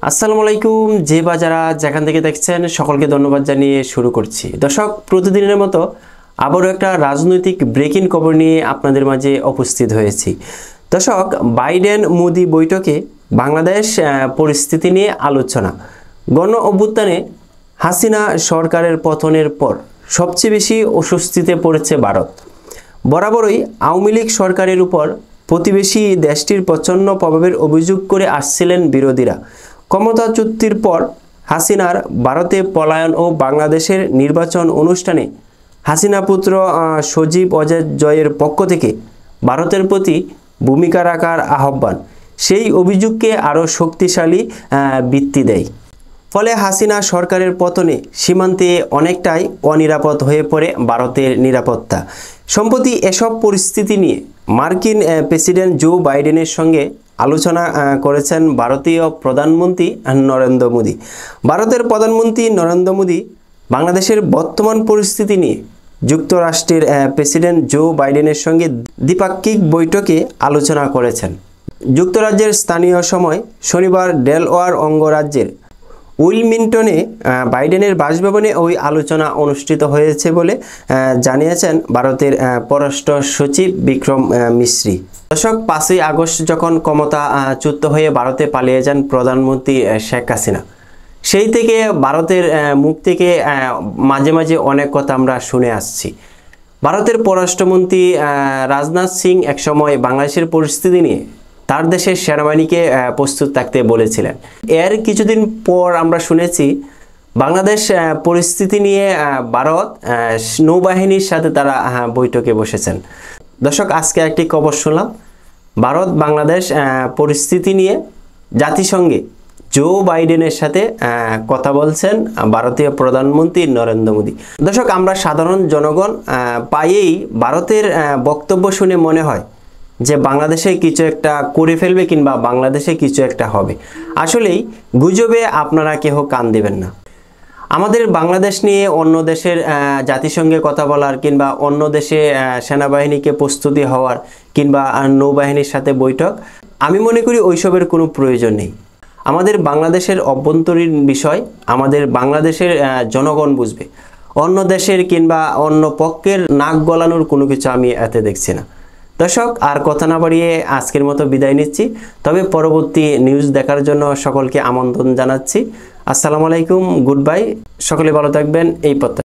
আসসালামু আলাইকুম। যে বা যারা যেখান থেকে দেখছেন সকলকে ধন্যবাদ জানিয়ে শুরু করছি। দর্শক, প্রতিদিনের মতো আবারও একটা রাজনৈতিক ব্রেকিং খবর নিয়ে আপনাদের মাঝে উপস্থিত হয়েছি। দর্শক, বাইডেন মোদি বৈঠকে বাংলাদেশ পরিস্থিতি নিয়ে আলোচনা। গণ অভ্যুত্থানে হাসিনা সরকারের পতনের পর সবচেয়ে বেশি অস্বস্তিতে পড়েছে ভারত। বরাবরই আওয়ামী লীগ সরকারের উপর প্রতিবেশী দেশটির প্রচণ্ড প্রভাবের অভিযোগ করে আসছিলেন বিরোধীরা। ক্ষমতাচ্যুতির পর হাসিনার ভারতে পলায়ন ও বাংলাদেশের নির্বাচন অনুষ্ঠানে হাসিনা পুত্র সজীব অজয় জয়ের পক্ষ থেকে ভারতের প্রতি ভূমিকা রাখার আহ্বান সেই অভিযোগকে আরও শক্তিশালী ভিত্তি দেয়। ফলে হাসিনা সরকারের পতনে সীমান্তে অনেকটাই অনিরাপদ হয়ে পড়ে ভারতের নিরাপত্তা। সম্প্রতি এসব পরিস্থিতি নিয়ে মার্কিন প্রেসিডেন্ট জো বাইডেনের সঙ্গে আলোচনা করেছেন ভারতীয় প্রধানমন্ত্রী নরেন্দ্র মোদী। ভারতের প্রধানমন্ত্রী নরেন্দ্র মোদী বাংলাদেশের বর্তমান পরিস্থিতি নিয়ে যুক্তরাষ্ট্রের প্রেসিডেন্ট জো বাইডেনের সঙ্গে দ্বিপাক্ষিক বৈঠকে আলোচনা করেছেন। যুক্তরাজ্যের স্থানীয় সময় শনিবার ডেলওয়ার অঙ্গরাজ্যের উইলমিংটনে বাইডেনের বাসভবনে ওই আলোচনা অনুষ্ঠিত হয়েছে বলে জানিয়েছেন ভারতের পররাষ্ট্র সচিব বিক্রম মিশ্রি। দর্শক, 5ই আগস্ট যখন ক্ষমতাচ্যুত হয়ে ভারতে পালিয়ে যান প্রধানমন্ত্রী শেখ হাসিনা, সেই থেকে ভারতের মুখ থেকে মাঝে মাঝে অনেক কথা আমরা শুনে আসছি। ভারতের পররাষ্ট্রমন্ত্রী রাজনাথ সিং একসময় বাংলাদেশের পরিস্থিতি নিয়ে তার দেশের সেনাবাহিনীকে প্রস্তুত থাকতে বলেছিলেন। এর কিছুদিন পর আমরা শুনেছি বাংলাদেশ পরিস্থিতি নিয়ে ভারত নৌবাহিনীর সাথে তারা বৈঠকে বসেছেন। দর্শক, আজকে একটি খবর শুনলাম, ভারত বাংলাদেশ পরিস্থিতি নিয়ে জাতিসংঘে জো বাইডেনের সাথে কথা বলছেন ভারতীয় প্রধানমন্ত্রী নরেন্দ্র মোদী। দর্শক, আমরা সাধারণ জনগণ প্রায়ই ভারতের বক্তব্য শুনে মনে হয় যে বাংলাদেশে কিছু একটা করে ফেলবে কিংবা বাংলাদেশে কিছু একটা হবে। আসলেই গুজবে আপনারা কেহ কান দেবেন না। আমাদের বাংলাদেশ নিয়ে অন্য দেশের জাতিসংঘে কথা বলার কিংবা অন্য দেশে সেনাবাহিনীকে প্রস্তুতি হওয়ার কিংবা নৌবাহিনীর সাথে বৈঠক, আমি মনে করি ওইসবের কোনো প্রয়োজন নেই। আমাদের বাংলাদেশের অভ্যন্তরীণ বিষয় আমাদের বাংলাদেশের জনগণ বুঝবে। অন্য দেশের কিংবা অন্য পক্ষের নাক গলানোর কোনো কিছু আমি এতে দেখছি না। দর্শক, আর কথা না বাড়িয়ে আজকের মতো বিদায় নিচ্ছি। তবে পরবর্তী নিউজ দেখার জন্য সকলকে আমন্ত্রণ জানাচ্ছি। আসসালামু আলাইকুম, গুড বাই। সকলে ভালো থাকবেন এই প্রত্যাশা।